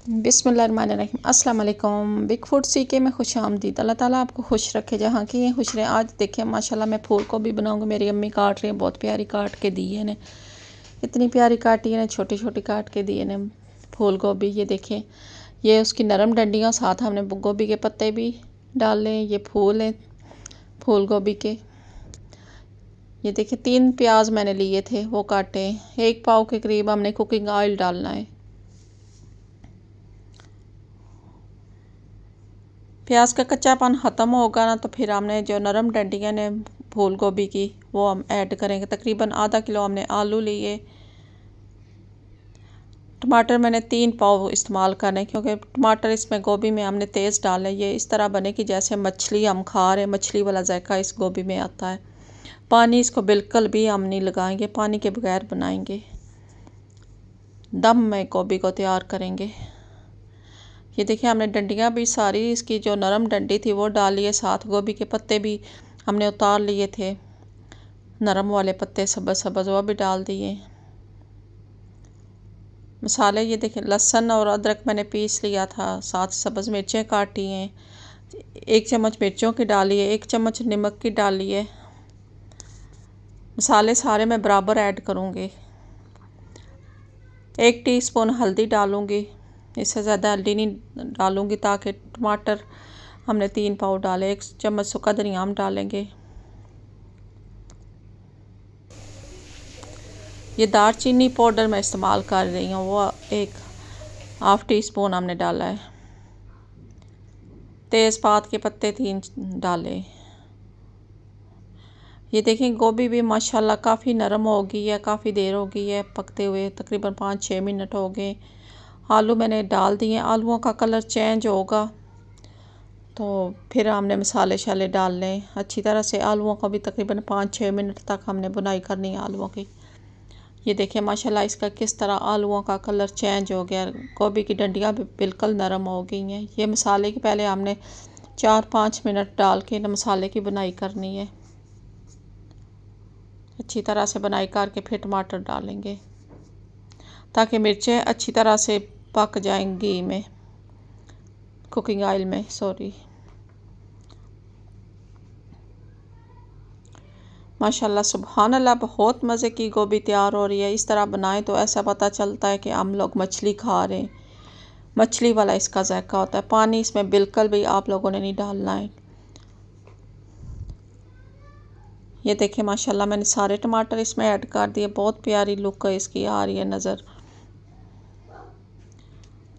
बिस्मिल्लाहिर्रहमानिर्रहीम अस्सलाम वालेकुम। बिग फूड सीखे में खुश आमदीद। अल्लाह ताला आपको खुश रखे, जहाँ की ये खुश रहे। आज देखिए माशाल्लाह मैं फूल गोभी बनाऊंगी। मेरी अम्मी काट रही है, बहुत प्यारी काट के दी है ने, इतनी प्यारी काटी है ने, छोटी छोटी काट के दी है ने फूल गोभी। ये देखिए, ये उसकी नरम डंडियाँ, साथ हमने गोभी के पत्ते भी डाले। ये फूल हैं फूल गोभी के। ये देखिए 3 प्याज मैंने लिए थे, वो काटे। 1 पाव के करीब हमने कुकिंग ऑयल डालना है। प्याज का कच्चापन ख़त्म होगा ना, तो फिर हमने जो नरम डंडियाँ ने फूल गोभी की, वो हम ऐड करेंगे। तकरीबन आधा किलो हमने आलू लिए। टमाटर मैंने 3 पाव इस्तेमाल करने, क्योंकि टमाटर इसमें गोभी में हमने तेज़ डाले। ये इस तरह बने कि जैसे मछली हम खा रहे हैं, मछली वाला जायका इस गोभी में आता है। पानी इसको बिल्कुल भी हम नहीं लगाएंगे, पानी के बगैर बनाएंगे। दम में गोभी को तैयार करेंगे। ये देखिए हमने डंडियाँ भी सारी, इसकी जो नरम डंडी थी वो डाल लिए, साथ गोभी के पत्ते भी हमने उतार लिए थे, नरम वाले पत्ते सब्ज़ सब्ज़, वो भी डाल दिए। मसाले ये देखिए, लहसुन और अदरक मैंने पीस लिया था, साथ सब्ज़ मिर्चें काटी हैं। 1 चम्मच मिर्चों की डाली है, 1 चम्मच नमक की डाली है। मसाले सारे मैं बराबर ऐड करूँगी। 1 टीस्पून हल्दी डालूँगी, इससे ज़्यादा हल्दी नहीं डालूँगी, ताकि टमाटर हमने 3 पाव डाले। 1 चम्मच सूखा धनिया हम डालेंगे। ये दालचीनी पाउडर मैं इस्तेमाल कर रही हूँ, वो 1/2 टीस्पून हमने डाला है। तेज़पात के पत्ते 3 डाले। ये देखें गोभी भी माशाल्लाह काफ़ी नरम हो गई है, काफ़ी देर हो गई है पकते हुए, तकरीबन 5-6 मिनट हो गए। आलू मैंने डाल दिए। आलूओं का कलर चेंज होगा तो फिर हमने मसाले शाले डाल लें अच्छी तरह से। आलूओं को भी तकरीबन 5-6 मिनट तक हमने बुनाई करनी है आलूओं की। ये देखिए माशाल्लाह इसका किस तरह आलूओं का कलर चेंज हो गया। गोभी की डंडियाँ भी बिल्कुल नरम हो गई हैं। ये मसाले की पहले हमने 4-5 मिनट डाल के मसाले की बुनाई करनी है। अच्छी तरह से बुनाई करके फिर टमाटर डालेंगे, ताकि मिर्चें अच्छी तरह से पक जाएंगी में, कुकिंग ऑयल में, सॉरी। माशाल्लाह सुभान अल्लाह, बहुत मज़े की गोभी तैयार हो रही है। इस तरह बनाएं तो ऐसा पता चलता है कि हम लोग मछली खा रहे हैं। मछली वाला इसका जायका होता है। पानी इसमें बिल्कुल भी आप लोगों ने नहीं डालना है। ये देखिए माशाल्लाह मैंने सारे टमाटर इसमें ऐड कर दिए। बहुत प्यारी लुक इसकी आ रही है नज़र।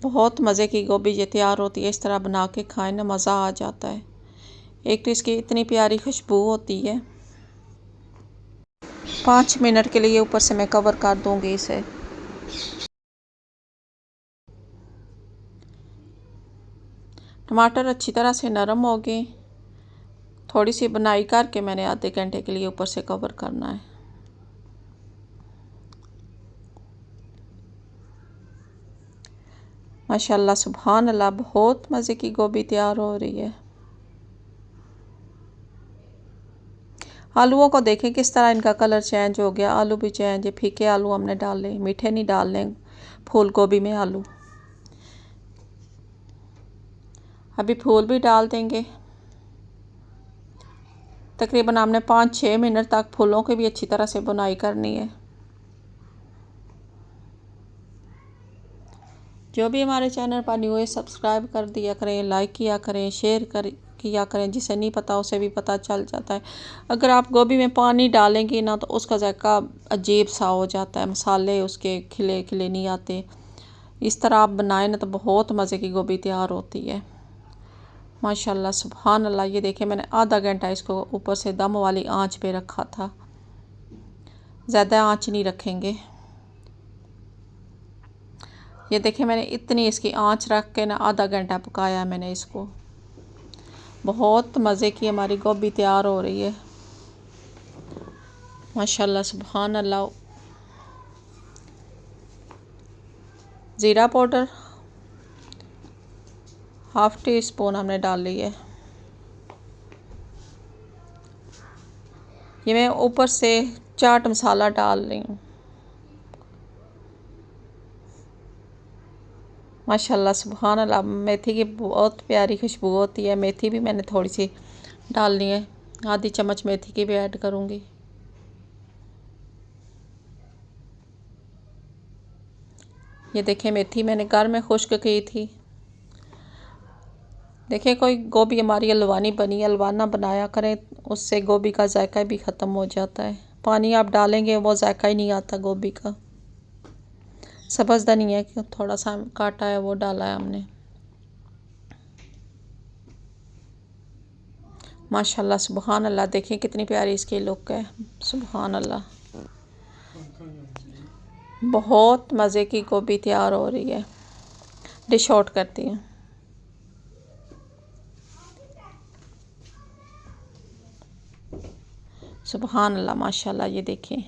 बहुत मज़े की गोभी ये तैयार होती है। इस तरह बना के खाएं ना, मज़ा आ जाता है। एक तो इसकी इतनी प्यारी खुशबू होती है। 5 मिनट के लिए ऊपर से मैं कवर कर दूंगी इसे। टमाटर अच्छी तरह से नरम हो गए। थोड़ी सी बुनाई करके मैंने आधे घंटे के लिए ऊपर से कवर करना है। माशाल्लाह सुभान अल्लाह, बहुत मज़े की गोभी तैयार हो रही है। आलूओं को देखें किस तरह इनका कलर चेंज हो गया। आलू भी चेंज है, फीके आलू हमने डाले, मीठे नहीं डालने फूल गोभी में आलू। अभी फूल भी डाल देंगे। तकरीबन हमने 5-6 मिनट तक फूलों की भी अच्छी तरह से बुनाई करनी है। जो भी हमारे चैनल पर न्यू है सब्सक्राइब कर दिया करें, लाइक किया करें, शेयर किया करें। जिसे नहीं पता उसे भी पता चल जाता है। अगर आप गोभी में पानी डालेंगे ना, तो उसका जायका अजीब सा हो जाता है, मसाले उसके खिले खिले नहीं आते। इस तरह आप बनाएं ना, तो बहुत मज़े की गोभी तैयार होती है। माशाल्लाह सुभान अल्लाह। ये देखिए मैंने आधा घंटा इसको ऊपर से दम वाली आंच पे रखा था। ज़्यादा आंच नहीं रखेंगे। ये देखिए मैंने इतनी इसकी आंच रख के ना आधा घंटा पकाया मैंने इसको। बहुत मज़े की हमारी गोभी तैयार हो रही है। माशाल्लाह सुभान अल्लाह। ज़ीरा पाउडर 1/2 टीस्पून हमने डाल ली है। ये मैं ऊपर से चाट मसाला डाल रही हूँ। माशाल्लाह सुभान अल्लाह। मेथी की बहुत प्यारी खुशबू होती है। मेथी भी मैंने थोड़ी सी डालनी है, आधी चम्मच मेथी की भी ऐड करूँगी। ये देखें मेथी मैंने घर में खुश्क की थी। देखिए कोई गोभी हमारी हलवानी बनी, हलवाना बनाया करें, उससे गोभी का जायका भी ख़त्म हो जाता है। पानी आप डालेंगे वो जायका ही नहीं आता गोभी का। सब्ज़ धनिया कि थोड़ा सा काटा है वो डाला है हमने। माशाल्लाह सुभान अल्लाह। देखिए कितनी प्यारी इसकी लुक है, सुभान अल्लाह। बहुत मज़े की गोभी तैयार हो रही है। डिश आउट करती हूँ। सुभान अल्लाह माशाल्लाह। ये देखिए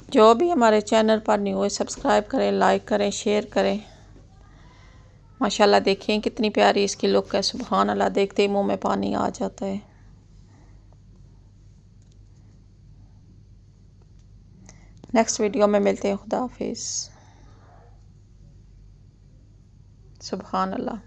जो भी हमारे चैनल पर न्यू है सब्सक्राइब करें, लाइक करें, शेयर करें। माशाल्लाह देखें कितनी प्यारी इसकी लुक है, सुभान अल्लाह। देखते ही मुंह में पानी आ जाता है। नेक्स्ट वीडियो में मिलते हैं। खुदा हाफिज़। सुभान अल्लाह।